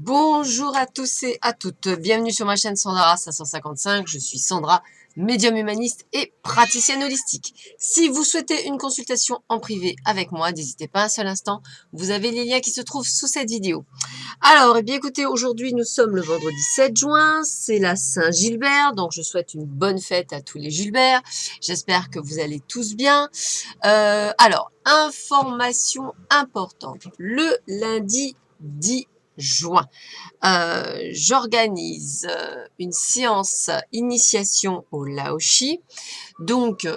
Bonjour à tous et à toutes, bienvenue sur ma chaîne Sandra 555, je suis Sandra, médium humaniste et praticienne holistique. Si vous souhaitez une consultation en privé avec moi, n'hésitez pas un seul instant, vous avez les liens qui se trouvent sous cette vidéo. Alors, eh bien écoutez, aujourd'hui nous sommes le vendredi 7 juin, c'est la Saint-Gilbert, donc je souhaite une bonne fête à tous les Gilbert, j'espère que vous allez tous bien. Alors, information importante, le lundi 10 juin, j'organise une séance initiation au Laoshi. Donc,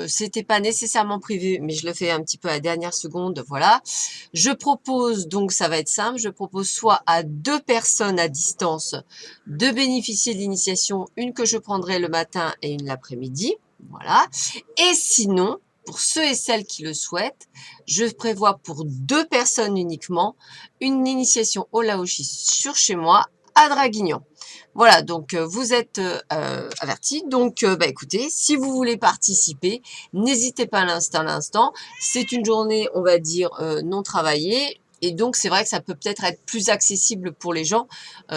c'était pas nécessairement prévu, mais je le fais un petit peu à la dernière seconde, voilà. Je propose, donc ça va être simple, je propose soit à 2 personnes à distance de bénéficier de l'initiation, une que je prendrai le matin et une l'après-midi, voilà. Et sinon, pour ceux et celles qui le souhaitent, je prévois pour 2 personnes uniquement une initiation au Laoshi sur chez moi à Draguignan. Voilà, donc vous êtes avertis. Donc, écoutez, si vous voulez participer, n'hésitez pas à l'instant. C'est une journée, on va dire, non travaillée. Et donc, c'est vrai que ça peut peut-être être plus accessible pour les gens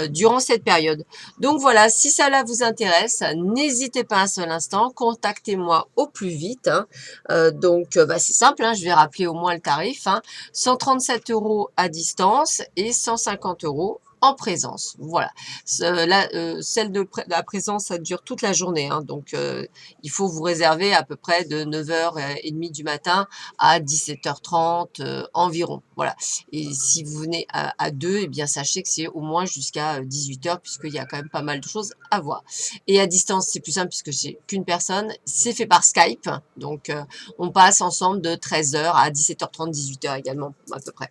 durant cette période. Donc voilà, si cela vous intéresse, n'hésitez pas un seul instant, contactez-moi au plus vite. Hein. C'est simple, hein, je vais rappeler au moins le tarif. Hein, 137 € à distance et 150 € en présence. Voilà. Celle de la présence, ça dure toute la journée. Hein, donc, il faut vous réserver à peu près de 9h30 du matin à 17h30 environ. Voilà. Et si vous venez à 2, eh bien, sachez que c'est au moins jusqu'à 18h puisqu'il y a quand même pas mal de choses à voir. Et à distance, c'est plus simple puisque c'est qu'une personne. C'est fait par Skype. Donc, on passe ensemble de 13h à 17h30, 18h également, à peu près.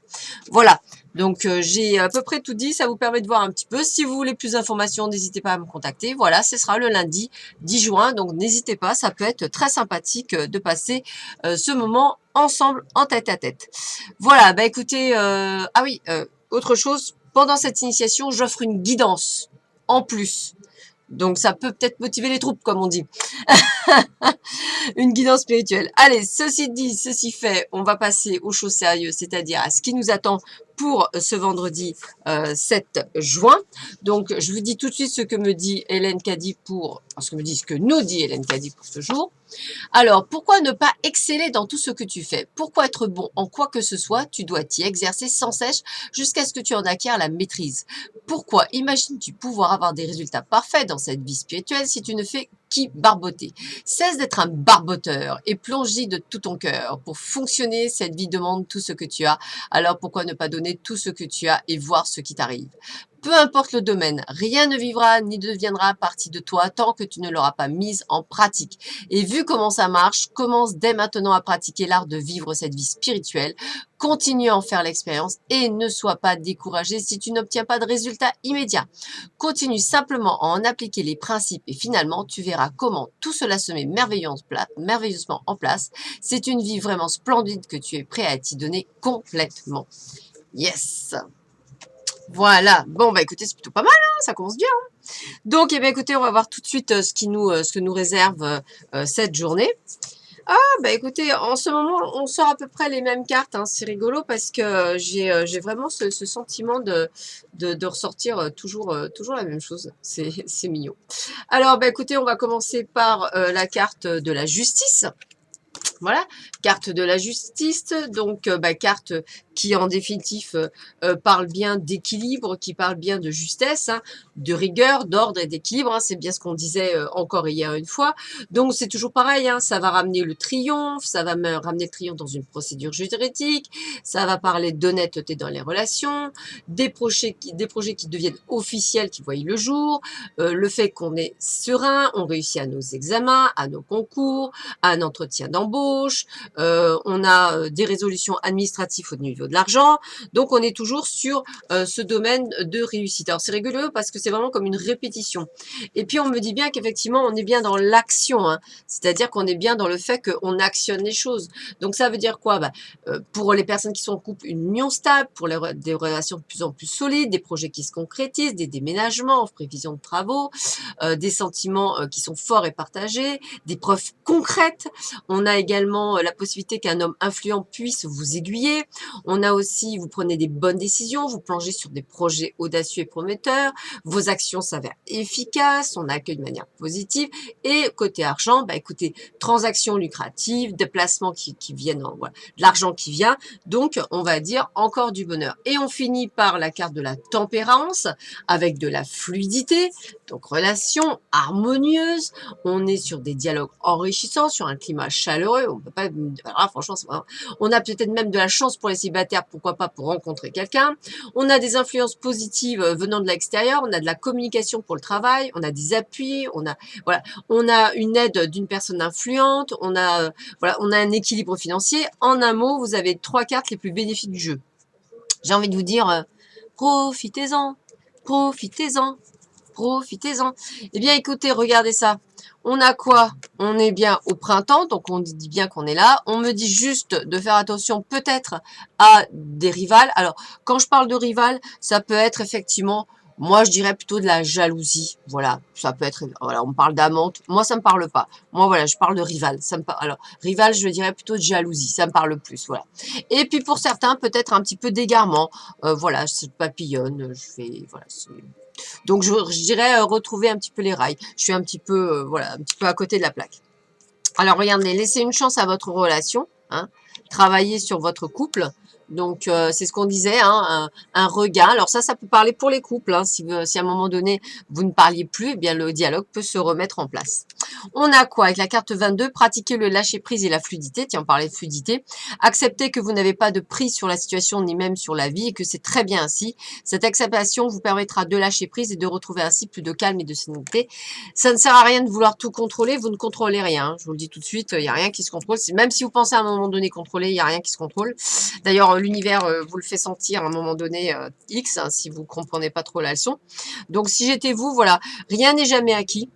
Voilà. Donc, j'ai à peu près tout dit. Ça vous permet de voir un petit peu. Si vous voulez plus d'informations, n'hésitez pas à me contacter. Voilà, ce sera le lundi 10 juin. Donc, n'hésitez pas. Ça peut être très sympathique de passer ce moment ensemble en tête-à-tête. Voilà, écoutez, autre chose. Pendant cette initiation, j'offre une guidance en plus. Donc, ça peut peut-être motiver les troupes, comme on dit. Une guidance spirituelle. Allez, ceci dit, ceci fait, on va passer aux choses sérieuses, c'est-à-dire à ce qui nous attend pour ce vendredi 7 juin. Donc, je vous dis tout de suite ce que me dit Hélène Caddy ce que nous dit Hélène Caddy pour ce jour. Alors, pourquoi ne pas exceller dans tout ce que tu fais? Pourquoi être bon en quoi que ce soit? Tu dois t'y exercer sans cesse jusqu'à ce que tu en acquières la maîtrise. Pourquoi imagines-tu pouvoir avoir des résultats parfaits dans cette vie spirituelle si tu ne fais qu'y barboter? Cesse d'être un barboteur et plonge-y de tout ton cœur. Pour fonctionner, cette vie demande tout ce que tu as. Alors pourquoi ne pas donner tout ce que tu as et voir ce qui t'arrive? Peu importe le domaine, rien ne vivra ni ne deviendra partie de toi tant que tu ne l'auras pas mise en pratique. Et vu comment ça marche, commence dès maintenant à pratiquer l'art de vivre cette vie spirituelle. Continue à en faire l'expérience et ne sois pas découragé si tu n'obtiens pas de résultats immédiats. Continue simplement à en appliquer les principes et finalement tu verras comment tout cela se met merveilleusement en place. C'est une vie vraiment splendide que tu es prêt à t'y donner complètement. Yes! Voilà. Bon, écoutez, c'est plutôt pas mal, hein, ça commence bien. Hein. Donc, écoutez, on va voir tout de suite ce que nous réserve cette journée. Écoutez, en ce moment, on sort à peu près les mêmes cartes. Hein. C'est rigolo parce que j'ai vraiment ce sentiment de ressortir toujours la même chose. C'est mignon. Alors, écoutez, on va commencer par la carte de la justice. Voilà, carte de la justice, donc carte qui en définitive parle bien d'équilibre, qui parle bien de justesse, hein, de rigueur, d'ordre et d'équilibre, hein, c'est bien ce qu'on disait encore hier une fois. Donc c'est toujours pareil, hein, ça va ramener le triomphe, ça va me ramener le triomphe dans une procédure juridique, ça va parler d'honnêteté dans les relations, des projets qui deviennent officiels, qui voient le jour, le fait qu'on est serein, on réussit à nos examens, à nos concours, à un entretien d'embauche, on a des résolutions administratives au niveau de l'argent, donc on est toujours sur ce domaine de réussite. Alors c'est rigolo parce que c'est vraiment comme une répétition. Et puis on me dit bien qu'effectivement on est bien dans l'action, hein, c'est-à-dire qu'on est bien dans le fait qu'on actionne les choses. Donc ça veut dire quoi? Pour les personnes qui sont en couple, une union stable, pour des relations de plus en plus solides, des projets qui se concrétisent, des déménagements en prévision de travaux, des sentiments qui sont forts et partagés, des preuves concrètes. On a également également la possibilité qu'un homme influent puisse vous aiguiller. On a aussi, vous prenez des bonnes décisions, vous plongez sur des projets audacieux et prometteurs, vos actions s'avèrent efficaces, on accueille de manière positive. Et côté argent, bah écoutez, transactions lucratives, des placements qui viennent, voilà, de l'argent qui vient. Donc, on va dire encore du bonheur. Et on finit par la carte de la tempérance avec de la fluidité, donc relation harmonieuse. On est sur des dialogues enrichissants, sur un climat chaleureux. On peut pas, alors franchement, on a peut-être même de la chance pour les célibataires, pourquoi pas pour rencontrer quelqu'un. On a des influences positives venant de l'extérieur. On a de la communication pour le travail. On a des appuis. Voilà, on a une aide d'une personne influente. Voilà, on a un équilibre financier. En un mot, vous avez 3 cartes les plus bénéfiques du jeu. J'ai envie de vous dire, profitez-en, profitez-en, profitez-en. Eh bien, écoutez, regardez ça. On a quoi? On est bien au printemps, donc on dit bien qu'on est là. On me dit juste de faire attention peut-être à des rivales. Alors, quand je parle de rivales, ça peut être effectivement, moi je dirais plutôt de la jalousie. Voilà, ça peut être, voilà, on parle d'amante. Moi, ça me parle pas. Moi, voilà, je parle de rival. Ça me parle, alors, rival, je dirais plutôt de jalousie. Ça me parle plus, voilà. Et puis pour certains, peut-être un petit peu d'égarement. Voilà, je papillonne, je fais, voilà, donc, je dirais retrouver un petit peu les rails. Je suis un petit peu, voilà, un petit peu à côté de la plaque. Alors, regardez, laissez une chance à votre relation. Hein, travaillez sur votre couple. Donc, c'est ce qu'on disait, hein, un regain. Alors ça peut parler pour les couples. Hein, si à un moment donné, vous ne parliez plus, eh bien, le dialogue peut se remettre en place. On a quoi? Avec la carte 22, pratiquer le lâcher-prise et la fluidité. Tiens, on parlait de fluidité. Acceptez que vous n'avez pas de prise sur la situation ni même sur la vie et que c'est très bien ainsi. Cette acceptation vous permettra de lâcher prise et de retrouver ainsi plus de calme et de sérénité. Ça ne sert à rien de vouloir tout contrôler, vous ne contrôlez rien. Je vous le dis tout de suite, il n'y a rien qui se contrôle. Même si vous pensez à un moment donné contrôler, il n'y a rien qui se contrôle. D'ailleurs, l'univers vous le fait sentir à un moment donné X, hein, si vous ne comprenez pas trop la leçon. Donc, si j'étais vous, voilà, rien n'est jamais acquis.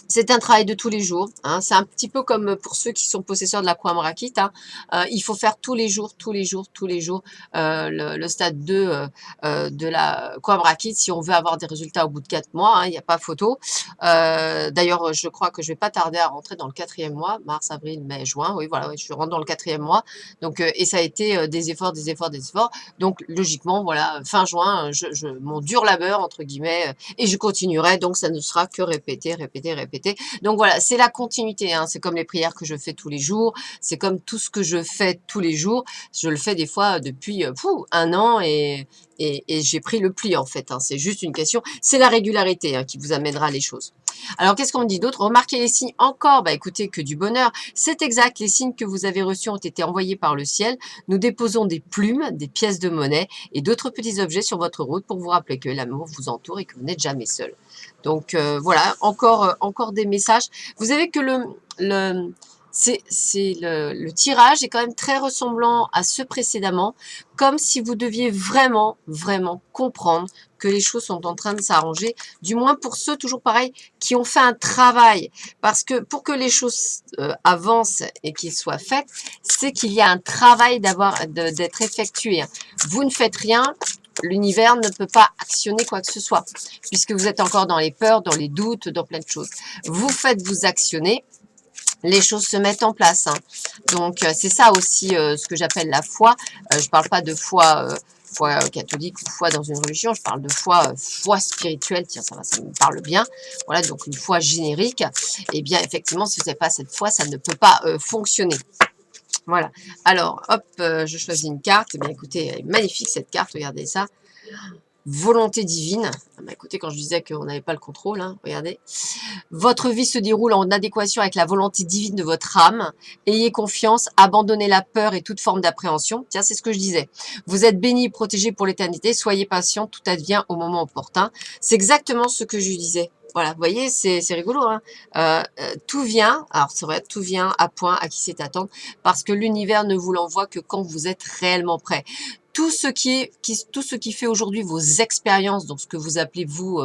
C'est un travail de tous les jours. Hein. C'est un petit peu comme pour ceux qui sont possesseurs de la Kuamrakit. Hein. Il faut faire tous les jours le stade 2 de la Kuamrakit si on veut avoir des résultats au bout de 4 mois. Hein. Il n'y a pas photo. D'ailleurs, je crois que je vais pas tarder à rentrer dans le 4e mois. Mars, avril, mai, juin. Oui, voilà, je rentre dans le 4e mois. Donc, et ça a été des efforts, des efforts, des efforts. Donc, logiquement, voilà, fin juin, mon dur labeur, entre guillemets, et je continuerai. Donc, ça ne sera que répéter, répéter, répéter. Donc voilà, c'est la continuité. Hein. C'est comme les prières que je fais tous les jours. C'est comme tout ce que je fais tous les jours. Je le fais des fois depuis 1 an et j'ai pris le pli en fait. Hein. C'est juste une question. C'est la régularité qui vous amènera les choses. Alors, qu'est-ce qu'on dit d'autre? Remarquez les signes encore. Bah écoutez, que du bonheur. C'est exact. Les signes que vous avez reçus ont été envoyés par le ciel. Nous déposons des plumes, des pièces de monnaie et d'autres petits objets sur votre route pour vous rappeler que l'amour vous entoure et que vous n'êtes jamais seul. Donc voilà, encore des messages. Vous savez que le tirage est quand même très ressemblant à ce précédemment, comme si vous deviez vraiment, vraiment comprendre que les choses sont en train de s'arranger, du moins pour ceux, toujours pareil, qui ont fait un travail. Parce que pour que les choses avancent et qu'ils soient faites, c'est qu'il y a un travail d'être effectué. Vous ne faites rien, l'univers ne peut pas actionner quoi que ce soit, puisque vous êtes encore dans les peurs, dans les doutes, dans plein de choses. Vous faites, vous actionnez, les choses se mettent en place. Hein. Donc, c'est ça aussi ce que j'appelle la foi. Je ne parle pas de foi, foi catholique ou foi dans une religion, je parle de foi, foi spirituelle. Tiens, ça me parle bien. Voilà, donc une foi générique. Eh bien, effectivement, si vous n'avez pas cette foi, ça ne peut pas fonctionner. Voilà. Alors, hop, je choisis une carte. Eh bien, écoutez, elle est magnifique cette carte. Regardez ça. Volonté divine. Ah, bah, écoutez, quand je disais qu'on n'avait pas le contrôle, hein, regardez. Votre vie se déroule en adéquation avec la volonté divine de votre âme. Ayez confiance, abandonnez la peur et toute forme d'appréhension. Tiens, c'est ce que je disais. Vous êtes bénis et protégés pour l'éternité. Soyez patient, tout advient au moment opportun. C'est exactement ce que je disais. Voilà, vous voyez, c'est rigolo. Hein. Tout vient, alors c'est vrai, tout vient à point, à qui c'est attendre, parce que l'univers ne vous l'envoie que quand vous êtes réellement prêt. tout ce qui fait aujourd'hui vos expériences, donc ce que vous appelez vous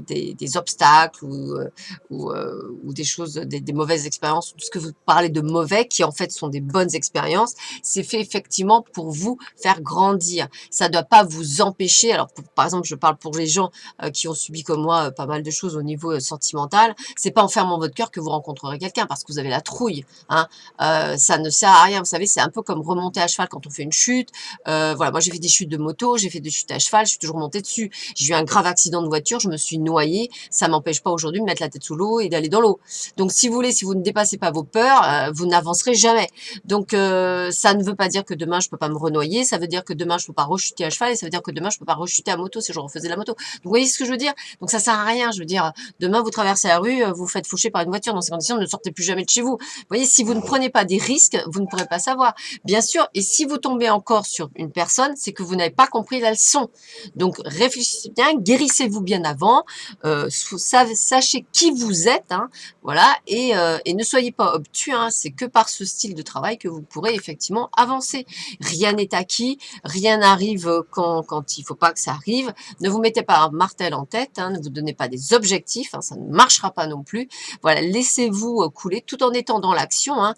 des obstacles ou des choses, des mauvaises expériences, tout ce que vous parlez de mauvais, qui en fait sont des bonnes expériences, c'est fait effectivement pour vous faire grandir. Ça ne doit pas vous empêcher. Alors, par exemple, je parle pour les gens qui ont subi comme moi pas mal de choses au niveau sentimental. C'est pas en fermant votre cœur que vous rencontrerez quelqu'un parce que vous avez la trouille. Hein. Ça ne sert à rien. Vous savez, c'est un peu comme remonter à cheval quand on fait une chute. Voilà, moi j'ai fait des chutes de moto, j'ai fait des chutes à cheval, je suis toujours montée dessus. J'ai eu un grave accident de voiture, je me suis noyée. Ça m'empêche pas aujourd'hui de mettre la tête sous l'eau et d'aller dans l'eau. Donc, si vous voulez, si vous ne dépassez pas vos peurs, vous n'avancerez jamais. Donc, ça ne veut pas dire que demain je peux pas me renoyer. Ça veut dire que demain je peux pas rechuter à cheval et ça veut dire que demain je peux pas rechuter à moto si je refaisais la moto. Donc, vous voyez ce que je veux dire? Donc, ça sert à rien. Je veux dire, demain vous traversez la rue, vous faites faucher par une voiture. Dans ces conditions, ne sortez plus jamais de chez vous. Vous voyez, si vous ne prenez pas des risques, vous ne pourrez pas savoir. Bien sûr, et si vous tombez encore sur une personne, c'est que vous n'avez pas compris la leçon. Donc, réfléchissez bien, guérissez-vous bien avant, sachez qui vous êtes, hein, voilà, et ne soyez pas obtus, hein, c'est que par ce style de travail que vous pourrez effectivement avancer. Rien n'est acquis, rien n'arrive quand il ne faut pas que ça arrive. Ne vous mettez pas un martel en tête, hein, ne vous donnez pas des objectifs, hein, ça ne marchera pas non plus. Voilà, laissez-vous couler tout en étant dans l'action. Hein.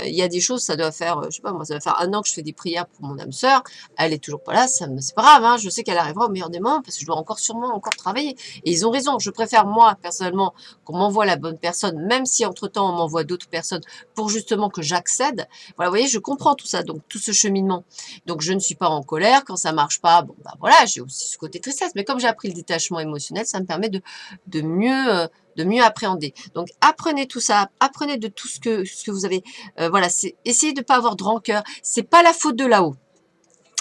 Il y a des choses, ça doit faire, je sais pas moi, ça doit faire 1 an que je fais des prières pour mon âme sœur. Elle est toujours pas là, c'est pas grave. Hein, je sais qu'elle arrivera au meilleur des moments parce que je dois sûrement encore travailler. Et ils ont raison. Je préfère moi personnellement qu'on m'envoie la bonne personne, même si entre temps on m'envoie d'autres personnes pour justement que j'accède. Voilà, vous voyez, je comprends tout ça, donc tout ce cheminement. Donc je ne suis pas en colère quand ça marche pas. Bon bah voilà, j'ai aussi ce côté tristesse. Mais comme j'ai appris le détachement émotionnel, ça me permet de mieux appréhender. Donc apprenez tout ça, apprenez de tout ce que vous avez. Voilà, essayez de ne pas avoir de rancœur. C'est pas la faute de là-haut.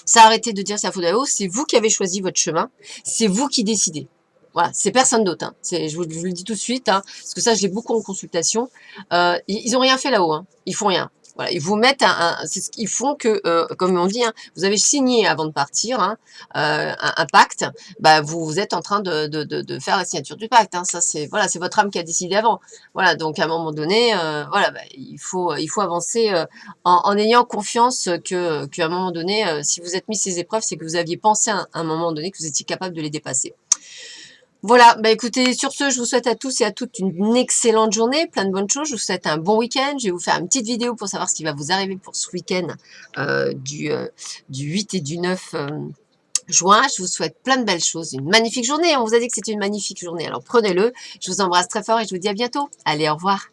Ça, arrêtez de dire c'est la faute de là-haut. C'est vous qui avez choisi votre chemin. C'est vous qui décidez. Voilà, c'est personne d'autre. Hein. Je vous le dis tout de suite, hein, parce que ça, je l'ai beaucoup en consultation. Ils ont rien fait là-haut. Hein. Ils font rien. Voilà, ils vous mettent c'est ce qu'ils font que, comme on dit, hein, vous avez signé avant de partir un pacte. Bah, vous êtes en train de faire la signature du pacte. Hein. Ça, c'est voilà, c'est votre âme qui a décidé avant. Voilà, donc à un moment donné, voilà, bah, il faut avancer en ayant confiance qu'à un moment donné, si vous êtes mis ces épreuves, c'est que vous aviez pensé à un moment donné que vous étiez capable de les dépasser. Voilà, bah écoutez, sur ce, je vous souhaite à tous et à toutes une excellente journée, plein de bonnes choses. Je vous souhaite un bon week-end. Je vais vous faire une petite vidéo pour savoir ce qui va vous arriver pour ce week-end du 8 et du 9 juin. Je vous souhaite plein de belles choses, une magnifique journée. On vous a dit que c'était une magnifique journée, alors prenez-le. Je vous embrasse très fort et je vous dis à bientôt. Allez, au revoir.